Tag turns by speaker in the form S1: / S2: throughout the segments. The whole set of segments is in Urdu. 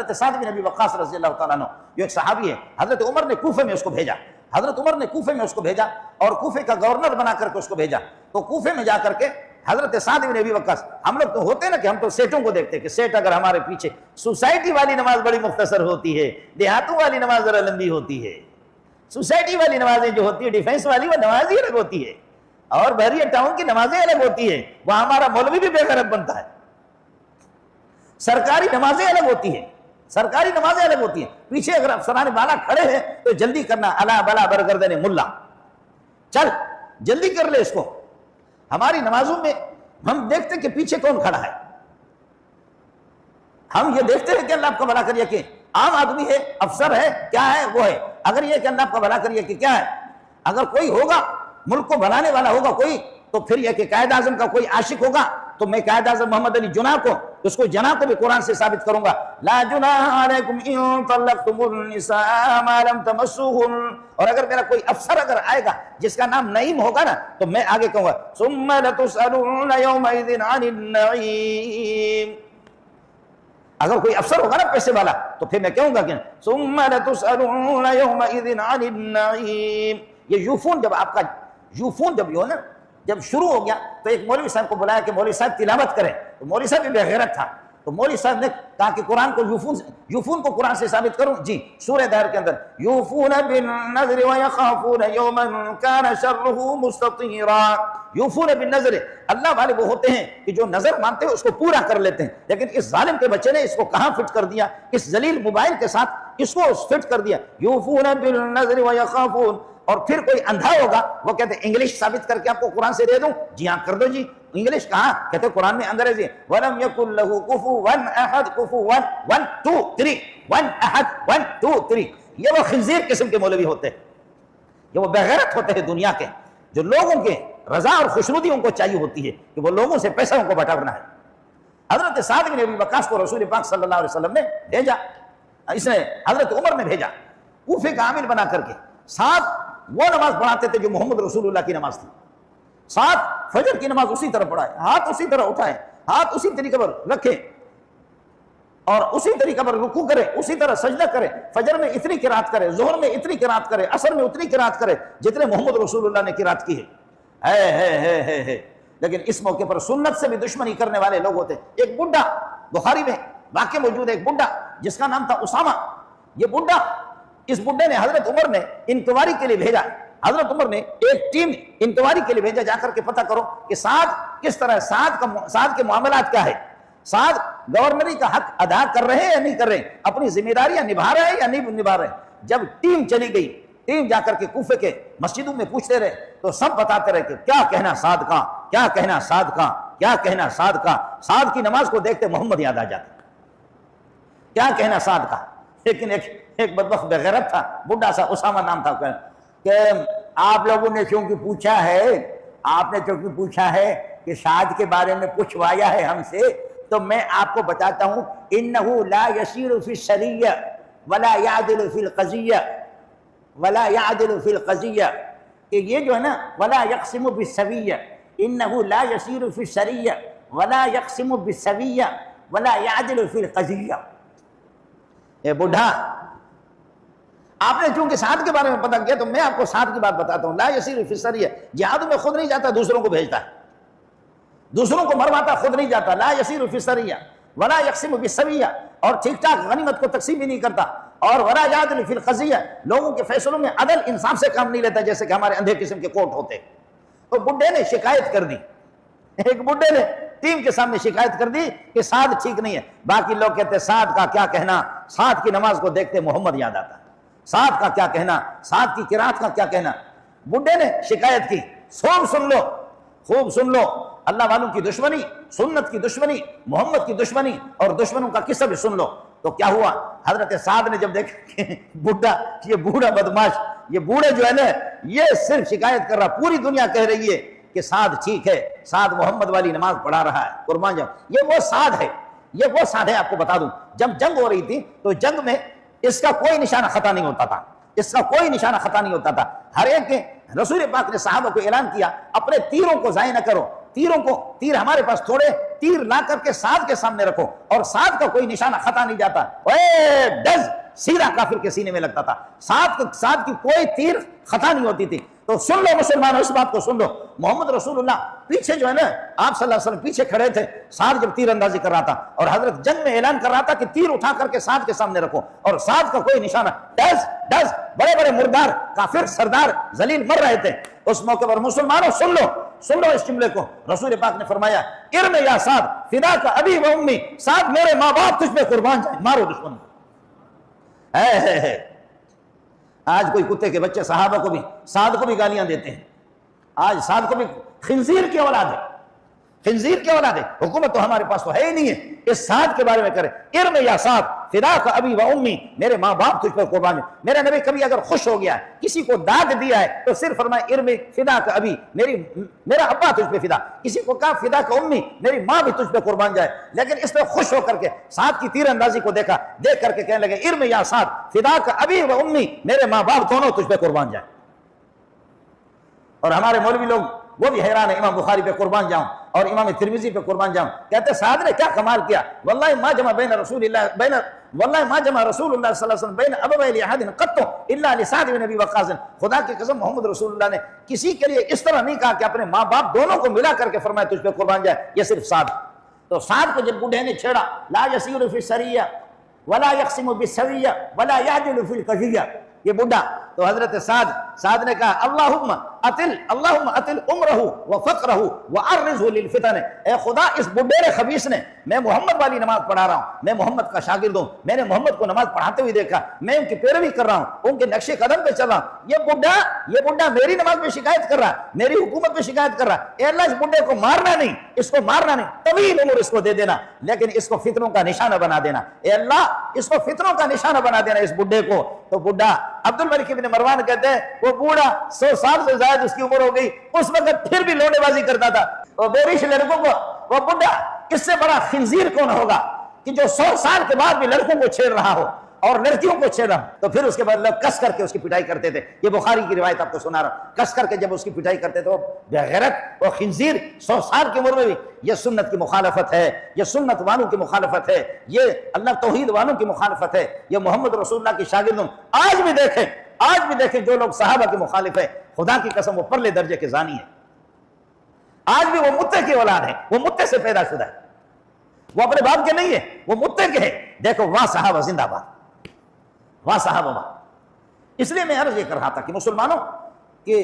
S1: حضرت سعد بن ابی وقاص رضی اللہ تعالیٰ عنہ جو ایک صحابی ہے، حضرت عمر نے کوفے میں اس کو بھیجا، حضرت عمر نے کوفے میں اس کو بھیجا اور کوفے کا گورنر بنا کر کے اس کو بھیجا۔ تو کوفے میں جا کر کے حضرت سعد بن ابی وقاص، ہم لوگ تو ہوتے نا کہ ہم تو سیٹوں کو دیکھتے کہ سیٹ اگر ہمارے پیچھے، سوسائٹی والی نماز بڑی مختصر ہوتی ہے، دیہاتوں والی نماز ذرا لمبی ہوتی ہے، سوسائٹی والی نمازیں جو ہوتی ہے ڈیفینس والی وہ نماز ہی الگ ہوتی ہے، اور بحریہ ٹاؤن کی نمازیں الگ ہوتی ہیں، وہاں ہمارا مولوی بھی بے غیرت بنتا ہے۔ سرکاری نمازیں الگ ہوتی ہیں، سرکاری نمازیں الگ ہوتی ہیں، پیچھے اگر افسران بالا کھڑے ہیں تو جلدی کرنا، الا بلا برگردن ملا، چل جلدی کر لے اس کو۔ ہماری نمازوں میں ہم دیکھتے کہ پیچھے کون کھڑا ہے، ہم یہ دیکھتے ہیں کہ اللہ آپ کا بھلا کریے کہ عام آدمی ہے، افسر ہے، کیا ہے وہ ہے، اگر یہ کہ اللہ آپ کا بھلا کریے کہ کیا ہے، اگر کوئی ہوگا ملک کو بھلانے والا ہوگا کوئی، تو پھر یہ کہ قائد اعظم کا کوئی عاشق ہوگا تو میں قائد اعظم محمد علی جناح کو، اس کو جناح کو بھی قرآن سے ثابت کروں گا، لا جناح علیکم ان طلقتم النساء ما لم تمسوہن، اور اگر میرا کوئی افسر اگر آئے گا جس کا نام نعیم ہوگا نا تو میں آگے کہوں گا ثم لتسألن یومئذ عن النعیم، اگر کوئی افسر ہوگا نا پیسے والا تو پھر میں کہوں گا کہ ثم لتسألن یومئذ عن النعیم۔ یہ یوفون جب آپ کا یوفون جب یہ ہو نا، جب شروع ہو گیا تو ایک مولوی صاحب کو بلایا کہ مولوی صاحب تلاوت کریں، تو مولوی صاحب بھی بے غیرت تھا، تو مولوی صاحب نے کہا کہ قرآن کو یوفون کو قرآن سے ثابت کروں، جی سورہ دہر کے اندر یوفون بالنذر ویخافون یوما کان شرہ مستطیرا، یوفون بالنذر، اللہ والے وہ ہوتے ہیں کہ جو نظر مانتے ہیں اس کو پورا کر لیتے ہیں، لیکن اس ظالم کے بچے نے اس کو کہاں فٹ کر دیا، اس ذلیل موبائل کے ساتھ اس کو فٹ کر دیا، یوفون بالنذر ویخافون۔ اور پھر کوئی اندھا ہوگا وہ کہتے ہیں انگلش ثابت کر کے آپ کو قرآن سے دے دوں، جی ہاں کر دو جی، انگلش کہاں، کہتے ہیں قرآن میں انگریزی وَلَمْ يَكُنْ لَهُ كُفُوًا أَحَدٌ كُفُوًا 1 2 3 1 أحد 1 2 3، یہ وہ خنزیر قسم کے مولوی ہوتے ہیں، یہ وہ بغیرت ہوتے ہیں دنیا کے، جو لوگوں کے رضا اور خوشنودی ان کو چاہیے ہوتی ہے کہ وہ لوگوں سے پیسہ ان کو بٹورنا ہے۔ حضرت سعد بن ابی وقاص کو رسول پاک صلی اللہ علیہ وسلم نے بھیجا، اس نے حضرت عمر نے بھیجا کوفے کا عامل بنا کر کے، ساتھ وہ نماز پڑھاتے تھے جو محمد رسول اللہ کی نماز تھی، ساتھ فجر کی نماز اسی طرح پڑھائے، ہاتھ اسی طرح اٹھائے، ہاتھ اسی طریقے پر رکھے اور اسی طریقے پر رکوع کرے، اسی طرح سجدہ کرے، فجر میں اتنی قرات کرے، ظہر میں اتنی قرات کرے، عصر میں اتنی قرات کرے جتنے محمد رسول اللہ نے قرات کی ہے۔ لیکن اس موقع پر سنت سے بھی دشمنی کرنے والے لوگ ہوتے۔ ایک بڈھا بخاری میں واقع موجود ہے، ایک بڈھا جس کا نام تھا اسامہ، یہ بڈھا، اس بڈھے نے حضرت عمر نے انکوائری کے لیے بھیجا، حضرت عمر نے ایک ٹیم انکوائری کے لیے بھیجا، جا کر کے پتہ کرو کہ سعد کس طرح، سعد کے معاملات کیا ہے، سعد گورنری کا حق ادا کر رہے ہیں یا نہیں کر رہے، اپنی ذمہ داریاں نبھا رہے ہیں یا نہیں نبھا رہے۔ جب ٹیم چلی گئی، ٹیم جا کر کے کوفے کے مسجدوں میں پوچھتے رہے تو سب بتاتے رہے کہ کیا کہنا سعد کا، کیا کہنا سعد کا، کیا کہنا سعد کا۔ سعد کی نماز کو دیکھتے محمد یاد آ جاتا، کیا کہنا سعد کا۔ لیکن ایک بدبخت بغیرت تھا، بڈھا سا، اسامہ نام تھا، کہ آپ لوگوں نے چونکہ پوچھا ہے، آپ نے چونکہ پوچھا ہے کہ سعد کے بارے میں پوچھوایا ہے ہم سے، تو میں آپ کو بتاتا ہوں انہو لا یسیر فی السریہ ولا یعدل فی القضیہ، ولا یعدل فی القضیہ، کہ یہ جو ہے نا ولا یقسم بالسویہ، انہو لا یسیر فی السریہ ولا یقسم بالسویہ ولا یعدل فی القضیہ۔ اے بڈھا، آپ نے چونکہ سعد کے بارے میں پتہ کیا تو میں آپ کو سعد کی بات بتاتا ہوں، لا یسیر فی السریہ، جہاد میں خود نہیں جاتا، دوسروں کو بھیجتا ہے، دوسروں کو مرواتا، خود نہیں جاتا، لا یسیر فی السریہ ولا یقسم بالسویہ، اور ٹھیک ٹھاک غنیمت کو تقسیم بھی نہیں کرتا، اور ولا یعدل فی القضیہ، لوگوں کے فیصلوں میں عدل انصاف سے کام نہیں لیتا جیسے کہ ہمارے اندھے قسم کے کورٹ ہوتے۔ تو بڈھے نے شکایت کر دی، ایک بڈھے نے ٹیم کے سامنے شکایت کر دی کہ سعد ٹھیک نہیں ہے۔ باقی لوگ کہتے سعد کا کیا کہنا، سعد کی نماز کو دیکھتے محمد یاد آتا، سعد کا کیا کہنا، سعد کی قرات کا کیا کہنا۔ بڈھے نے شکایت کی، خوب سن لو، خوب سن لو، اللہ والوں کی دشمنی، سنت کی دشمنی، محمد کی دشمنی اور دشمنوں کا قصہ بھی سن لو۔ تو کیا ہوا، حضرت سعد نے جب دیکھا کہ بڈھا، یہ بوڑھا بدماش، یہ بوڑھے جو ہے نا یہ صرف شکایت کر رہا، پوری دنیا کہہ رہی ہے کہ سعد ٹھیک ہے، سعد محمد والی نماز پڑھا رہا ہے، قربان جاؤ، یہ وہ سعد ہے، یہ وہ سعد ہے۔ آپ کو بتا دوں جب جنگ ہو رہی تھی تو جنگ میں اس کا کوئی نشانہ خطا نہیں ہوتا تھا، اس کا کوئی نشانہ خطا نہیں ہوتا تھا، ہر ایک کے رسول پاک نے صحابہ کو اعلان کیا اپنے تیروں کو ضائع نہ کرو، تیروں کو، تیر ہمارے پاس تھوڑے، تیر لا کر کے سعد کے سامنے رکھو، اور سعد کا کوئی نشانہ خطا نہیں جاتا، ڈز سیدھا کافر کے سینے میں لگتا تھا، سعد کی کوئی تیر خطا نہیں ہوتی تھی۔ تو سن لو مسلمانوں، اس بات کو سن لو، محمد رسول اللہ پیچھے جو ہے نا، آپ صلی اللہ علیہ وسلم پیچھے کھڑے تھے، سعد جب تیر اندازی کر رہا تھا، اور حضرت جنگ میں اعلان کر رہا تھا کہ تیر اٹھا کر کے سعد کے سامنے رکھو، اور سعد کا کوئی نشانہ، ڈز ڈز بڑے بڑے مردار کافر سردار ذلیل مر رہے تھے۔ اس موقع پر مسلمانوں سن لو اس جملے کو، رسول پاک نے فرمایا ارم یا سعد فداک ابی و امی، سعد میرے ماں باپ تجھ پہ قربان جائیں، مارو دشمن کو۔ آج کوئی کتے کے بچے صحابہ کو بھی، سعد کو بھی گالیاں دیتے ہیں، آج سعد کو بھی خنزیر کی اولاد ہے، خنزیر کی اولاد ہے، حکومت تو ہمارے پاس تو ہے ہی نہیں ہے، اس سعد کے بارے میں کرے ارم یا سعد فداک ابی و امی، میرے ماں باپ تجھ پر قربان ہیں۔ میرا نبی کبھی اگر خوش ہو گیا ہے، کسی کو داد دیا ہے، تو صرف فرمایا ارم فداک ابی، میرا ابا تجھ پہ فدا، کسی کو کہا فداک امی، میری ماں بھی تجھ پہ قربان جائے، لیکن اس پہ خوش ہو کر کے سعد کی تیر اندازی کو دیکھا، دیکھ کر کے کہنے لگے ارم یا سعد فداک ابی و امی، میرے ماں باپ دونوں تجھ پہ قربان جائیں۔ اور ہمارے مولوی لوگ وہ بھی حیران ہے، امام بخاری پہ قربان جاؤں اور امام ترمذی پہ قربان جاؤں، کہتے ہیں سعد نے کیا کمال کیا، واللہ ما جمع رسول اللہ صلی اللہ علیہ وسلم بین ابوی لاحد قط الا لسعد بن ابی وقاص، خدا کی قسم محمد رسول اللہ نے کسی کے لیے اس طرح نہیں کہا کہ اپنے ماں باپ دونوں کو ملا کر کے فرمایا تجھ پہ قربان جائے، یہ صرف سعد۔ تو سعد کو جب بوڑھے نے چھیڑا، لا یسیر فی السریہ ولا یقسم بالسویہ ولا یعدل فی القضیہ، یہ بوڑھا، تو حضرت سعد نے کہا اللہم اتل عمرہ وفقرہ وعرضہ للفتن، اے خدا اس بڈھے خبیث نے، میں محمد والی نماز پڑھا رہا ہوں، میں محمد کا شاگرد ہوں، میں نے محمد کو نماز پڑھاتے ہوئے دیکھا، میں ان کی پیروی کر رہا ہوں، ان کے نقش قدم پہ چل رہا ہوں، یہ بڈھا میری نماز پہ شکایت کر رہا ہے، میری حکومت پہ شکایت کر رہا ہے، اے اللہ اس بڈھے کو مارنا نہیں، اس کو مارنا نہیں، طویل عمر اس کو دے دینا، لیکن اس کو فتنوں کا نشانہ بنا دینا، اے اللہ اس کو فتنوں کا نشانہ بنا دینا اس بڈھے کو۔ تو بڈھا عبد الملک بن مروان کہتے ہیں وہ بوڑھا 100 سال سے زائد اس کی عمر ہو گئی، اس وقت پھر بھی لوٹے بازی کرتا تھا، اور بیرش لڑکوں کو، وہ بڈھا اس سے بڑا خنزیر کون ہوگا کہ جو 100 سال کے بعد بھی لڑکوں کو چھیڑ رہا ہو اور لڑکیوں کو چھیڑ رہا ہو۔ تو پھر اس کے بعد لوگ کس کر کے اس کی پٹائی کرتے تھے، یہ بخاری کی روایت آپ کو سنا رہا ہوں، کس کر کے جب اس کی پٹائی کرتے تھے، وہ بغیرت، وہ خنزیر 100 سال کی عمر میں بھی، یہ سنت کی مخالفت ہے، یہ سنت والوں کی مخالفت ہے، یہ اللہ توحید والوں کی مخالفت ہے، یہ محمد رسول اللہ کی شاگردوں۔ آج بھی دیکھیں جو لوگ صحابہ کے مخالف ہیں، خدا کی قسم وہ پرلے درجے کے زانی ہیں، آج بھی وہ متے کی اولاد ہے، وہ متے سے پیدا شدہ ہے، وہ اپنے باپ کے نہیں ہے، وہ متے کے ہیں۔ دیکھو واہ صحابہ زندہ باد، واہ صحابہ باد۔ اس لیے میں عرض یہ کر رہا تھا کہ مسلمانوں کہ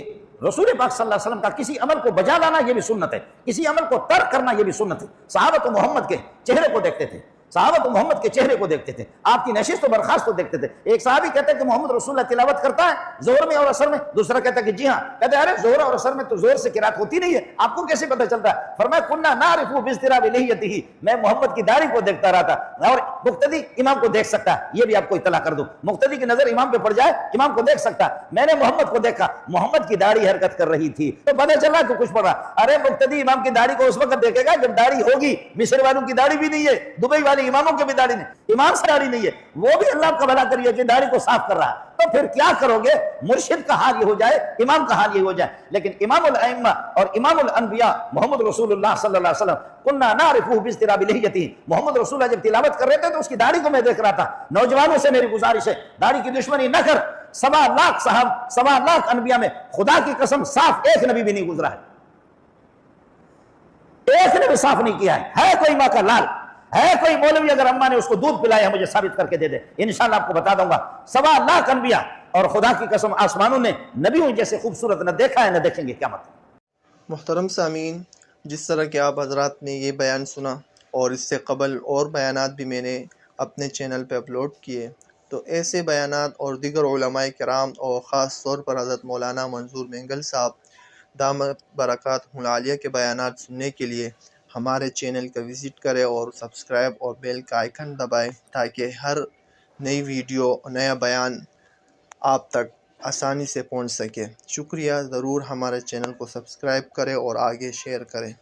S1: رسول پاک صلی اللہ علیہ وسلم کا کسی عمل کو بجا لانا یہ بھی سنت ہے، کسی عمل کو ترک کرنا یہ بھی سنت ہے۔ صحابہ تو محمد کے چہرے کو دیکھتے تھے، صحابہ تو محمد کے چہرے کو دیکھتے تھے، آپ کی نشست و برخاست کو دیکھتے تھے۔ ایک صحابی کہتے ہیں کہ محمد رسول اللہ تلاوت کرتا ہے زہر میں اور عصر میں، دوسرا کہتا ہے کہ جی ہاں، کہتے ہیں ارے زہر اور عصر میں تو زہر سے قرات ہوتی نہیں ہے، آپ کو کیسے پتہ چلتا ہے؟ فرمایا کننا نعرف باضطراب لحیتہ، میں محمد کی داڑھی کو دیکھتا رہا تھا، اور مقتدی امام کو دیکھ سکتا ہے، یہ بھی آپ کو اطلاع کر دوں، مقتدی کی نظر امام پہ پڑ جائے امام کو دیکھ سکتا ہے، میں نے محمد کو دیکھا، محمد کی داڑھی حرکت کر رہی تھی تو پتہ چلا کہ کچھ پڑ رہا۔ ارے مقتدی امام کی داڑھی کو اس وقت دیکھے گا جب داڑھی ہوگی، مصر والوں کی داڑھی بھی نہیں ہے، دبئی والے اماموں کی بھی داڑھی نہیں، امام سے داڑھی نہیں ہے، وہ بھی اللہ کا بھلا کریے کہ داڑھی کو صاف کر رہا ہے، تو پھر کیا کرو گے؟ مرشد کا حال یہ ہو جائے، امام کا حال یہ ہو جائے۔ لیکن امام الائمہ اور امام الانبیاء محمد رسول اللہ صلی اللہ علیہ وسلم کننا نعرفہ باضطراب لحیتہ، محمد رسول اللہ جب تلاوت کر رہے تھے تو اس کی داڑھی کو میں دیکھ رہا تھا۔ نوجوانوں سے میری گزارش ہے، داڑھی کی دشمنی نہ کر، 1.25 لاکھ صاحب، 1.25 لاکھ انبیاء میں خدا کی قسم صاف ایک نبی بھی نہیں گزرا ہے، ایک نے بھی صاف نہیں کیا ہے کوئی ماں کا لال، ہے کوئی مولوی اگر اماں نے اس کو دودھ پلایا مجھے ثابت کر کے دے دے، انشاءاللہ آپ کو بتا دوں گا۔ 1.25 لاکھ انبیاء، اور خدا کی قسم آسمانوں نے نبیوں جیسے خوبصورت نہ دیکھا ہے نہ دیکھیں گے قیامت۔
S2: محترم سامعین، جس طرح کہ آپ حضرات نے یہ بیان سنا اور اس سے قبل اور بیانات بھی میں نے اپنے چینل پہ اپلوڈ کیے، تو ایسے بیانات اور دیگر علماء کرام اور خاص طور پر حضرت مولانا منظور مینگل صاحب دامت برکاتہم العالیہ کے بیانات سننے کے لیے ہمارے چینل کا وزٹ کریں اور سبسکرائب اور بیل کا آئیکن دبائیں تاکہ ہر نئی ویڈیو نیا بیان آپ تک آسانی سے پہنچ سکے۔ شکریہ، ضرور ہمارے چینل کو سبسکرائب کریں اور آگے شیئر کریں۔